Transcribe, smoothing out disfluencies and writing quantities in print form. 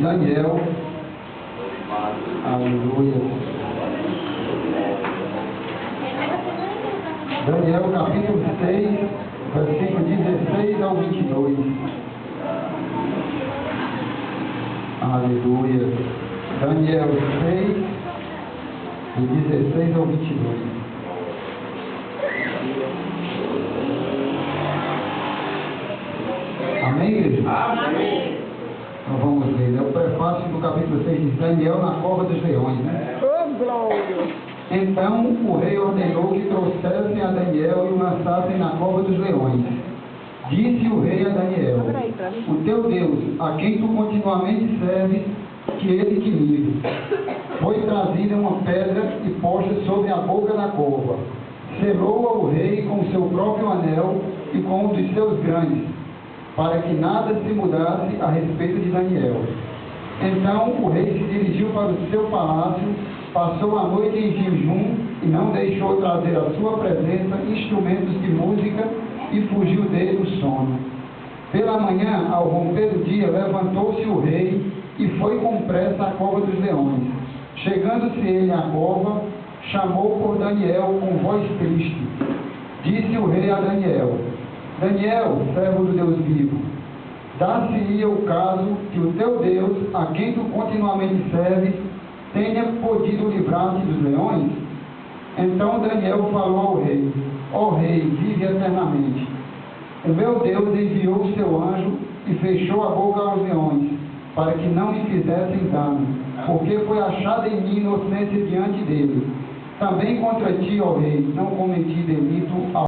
Daniel, aleluia. Daniel capítulo 6, versículo 16 ao 22. Aleluia. Daniel 6, de 16 ao 22. Amém, igreja? Amém. Então vamos ler. É o prefácio do capítulo 6 de Daniel na cova dos leões, né? Oh, glória! Então o rei ordenou que trouxessem a Daniel e o lançassem na cova dos leões. Disse o rei a Daniel: o teu Deus, a quem tu continuamente serves, que ele te livre. Foi trazida uma pedra e posta sobre a boca da cova. Selou-a o rei com o seu próprio anel e com um dos seus grandes, para que nada se mudasse a respeito de Daniel. Então o rei se dirigiu para o seu palácio, passou a noite em jejum e não deixou trazer à sua presença instrumentos de música e fugiu dele o sono. Pela manhã, ao romper do dia, levantou-se o rei e foi com pressa à cova dos leões. Chegando-se ele à cova, chamou por Daniel com voz triste. Disse o rei a Daniel: Daniel, servo do Deus vivo, dar-se-ia o caso que o teu Deus, a quem tu continuamente serves, tenha podido livrar-te dos leões? Então Daniel falou ao rei: ó rei, vive eternamente. O meu Deus enviou o seu anjo e fechou a boca aos leões, para que não me fizessem dano, porque foi achada em mim inocência diante dele. Também contra ti, ó rei, não cometi delito